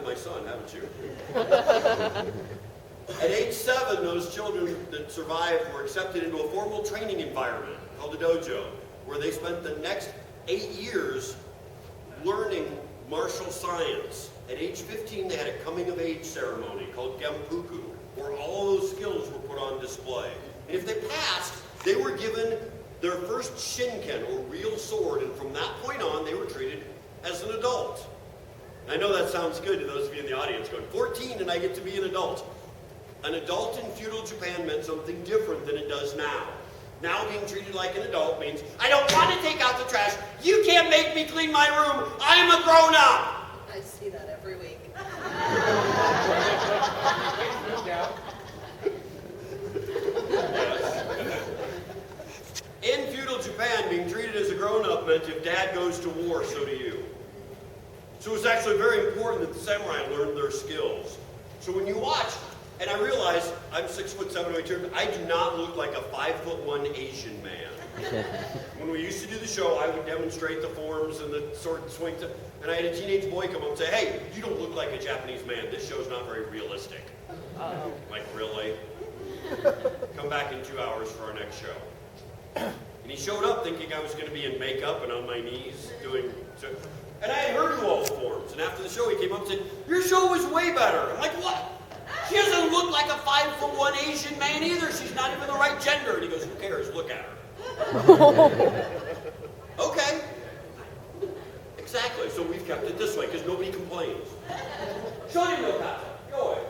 my son, haven't you? At age 7, those children that survived were accepted into a formal training environment called a dojo, where they spent the next 8 years learning martial science. At age 15, they had a coming-of-age ceremony called Genpuku, where all those skills were put on display. And if they passed, they were given their first shinken, or real sword, and from that point on, they were treated as an adult. I know that sounds good to those of you in the audience going, 14 and I get to be an adult. An adult in feudal Japan meant something different than it does now. Now being treated like an adult means, I don't want to take out the trash. You can't make me clean my room. I'm a grown-up. I see that every week. In feudal Japan, being treated as a grown-up meant if dad goes to war, so do you. So it's actually very important that the samurai learn their skills. So when you watch, and I realize I'm 6'7", I do not look like a 5'1" Asian man. When we used to do the show, I would demonstrate the forms and the sword and swing, and I had a teenage boy come up and say, hey, you don't look like a Japanese man. This show's not very realistic. Like, really? Come back in 2 hours for our next show. And he showed up thinking I was going to be in makeup and on my knees doing... And I had heard of all the forms. And after the show, he came up and said, your show was way better. I'm like, what? She doesn't look like a 5'1" Asian man either. She's not even the right gender. And he goes, who cares? Look at her. Okay. Exactly. So we've kept it this way because nobody complains. Shonin no kata. Go away.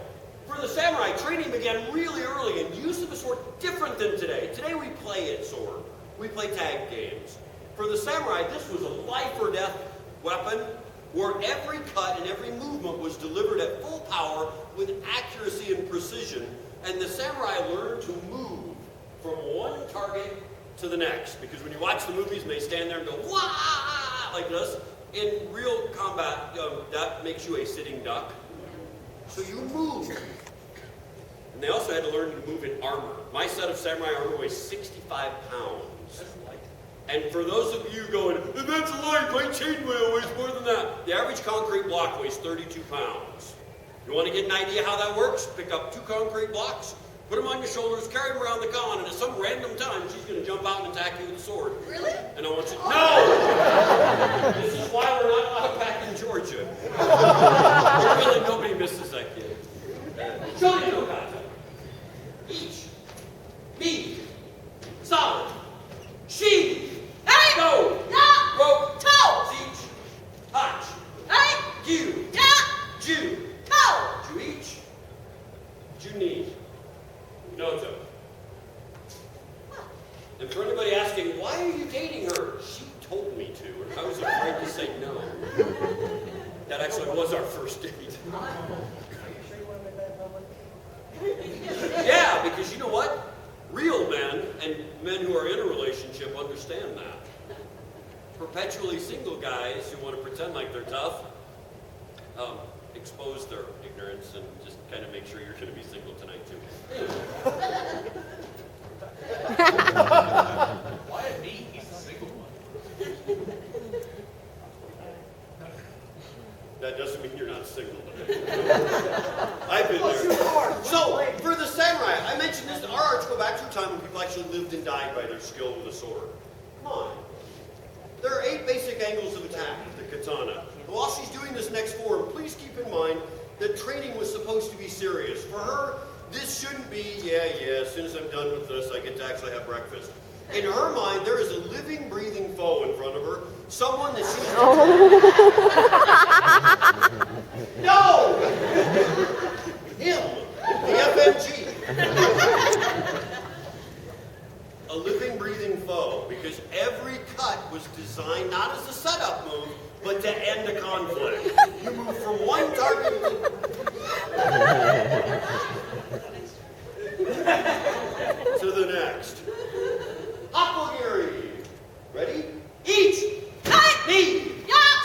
For the samurai, training began really early and use of the sword different than today. Today we play at sword. We play tag games. For the samurai, this was a life or death weapon where every cut and every movement was delivered at full power with accuracy and precision, and the samurai learned to move from one target to the next. Because when you watch the movies and they stand there and go, wah, like this, in real combat, that makes you a sitting duck. So you move. And they also had to learn to move in armor. My set of samurai armor weighs 65 pounds. And for those of you going, that's light, my chainmail weighs more than that. The average concrete block weighs 32 pounds. You want to get an idea how that works? Pick up 2 concrete blocks, put them on your shoulders, carry them around the con, and at some random time, she's going to jump out and attack you with a sword. Really? And I want you to... No! This is why we're not allowed back in Georgia. Really, nobody misses that kid. Shonin no kata. Each. Me. Solid. She. Hey! Go! Ya! Rope. Toe! Siege. Hotch. Hey! Ju. Ya! Ju. Toe! Ju each. Ju knee. Noto. And for anybody asking, why are you dating her? She told me to, and I was afraid to say no. That actually was our first date. Yeah, because you know what? Real men and men who are in a relationship understand that. Perpetually single guys who want to pretend like they're tough, expose their ignorance and just kind of make sure you're going to be single tonight too. Why me? He's the single one. That doesn't mean you're not single. I've been there. So, for the samurai, I mentioned this, our arts go back to a time when people actually lived and died by their skill with a sword. Come on. There are 8 basic angles of attack with the katana. And while she's doing this next form, please keep in mind that training was supposed to be serious. For her, this shouldn't be, as soon as I'm done with this, I get to actually have breakfast. In her mind, there is a living, breathing foe in front of her. Someone that she's... No! Him! The FMG! A living, breathing foe, because every cut was designed not as a setup move, but to end a conflict. You move from one target to the next. Hakogiri. Ready? Each. Knee.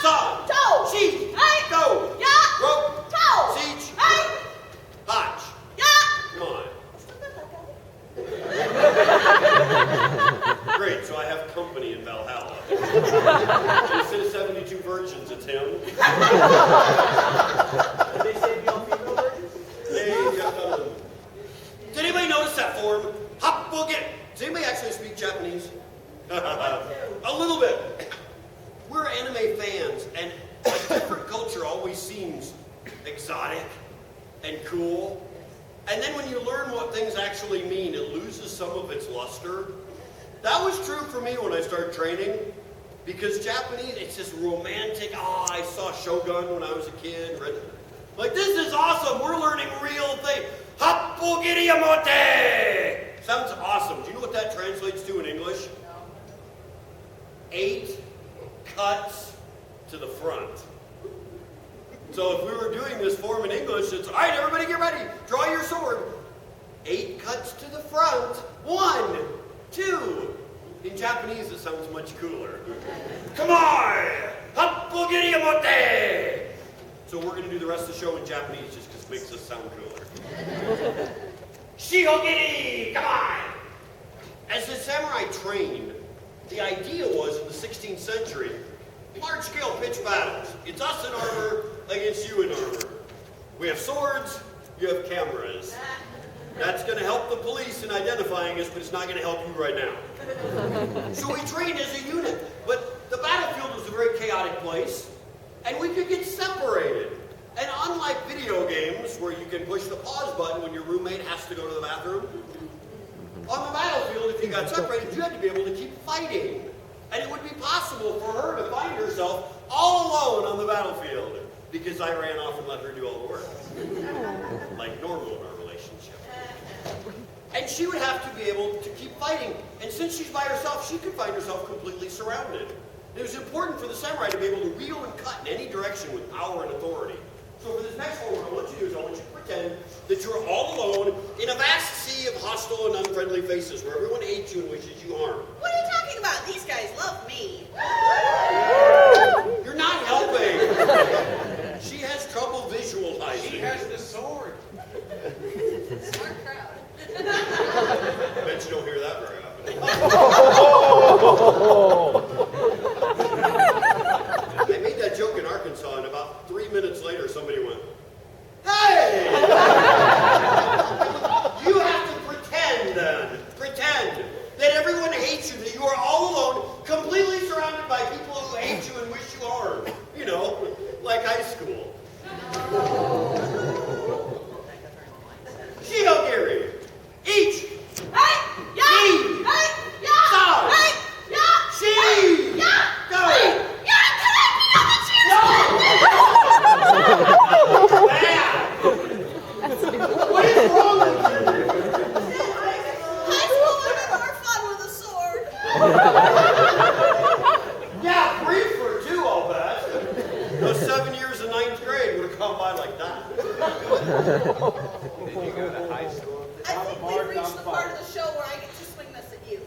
Side. Toe. Sheet. Go. Rope. Toe. Siege. Hotch. Come on. Great, so I have company in Valhalla. Instead of 72 virgins, it's him. always seems exotic and cool. And then when you learn what things actually mean, it loses some of its luster. That was true for me when I started training, because Japanese, it's this romantic, I saw Shogun when I was a kid. Like, this is awesome, we're learning real things. Happogiri yamote! Sounds awesome. Do you know what that translates to in English? 8 cuts to the front. So if we were doing this form in English, it's, all right, everybody get ready. Draw your sword. 8 cuts to the front. 1, 2. In Japanese, it sounds much cooler. Come on! Happogiri yamote! So we're going to do the rest of the show in Japanese just because it makes us sound cooler. Shihogiri! Come on! As the samurai trained, the idea was in the 16th century, large-scale pitch battles. It's us in armor against you in armor. We have swords, you have cameras. That's going to help the police in identifying us, but it's not going to help you right now. So we trained as a unit, but the battlefield was a very chaotic place, and we could get separated. And unlike video games, where you can push the pause button when your roommate has to go to the bathroom, on the battlefield, if you got separated, you had to be able to keep fighting. And it would be possible for her to find herself all alone on the battlefield because I ran off and let her do all the work. Like normal in our relationship. And she would have to be able to keep fighting. And since she's by herself, she could find herself completely surrounded. It was important for the samurai to be able to wheel and cut in any direction with power and authority. So for this next one, what I want you to do is I want you to pretend that you're all alone in a vast sea of hostile and unfriendly faces where everyone hates you and wishes you harm. What are you talking about? These guys love me. You're not helping. She has trouble visualizing. She has the sword. Smart crowd. I bet you don't hear that very often. I made that joke in Arkansas, and about 3 minutes later, somebody went, "Hey!" You have to pretend then. Pretend that everyone hates you, that you are all alone, completely surrounded by people who hate you and wish you harm. You know, like high school. Shihogiri. Each. Hey! Yeah! She. Hey! Yeah! Side. Hey! Yeah! She. Hey! Yeah! Go. Hey! Yeah! Can I be on the cheer Bad. What is wrong with you? High school would have been more fun with a sword. Yeah, briefer too, I'll bet. Those 7 years in 9th grade would have gone by like that. Did you go to high school? I think we've reached the part of the show where I get to swing this at you.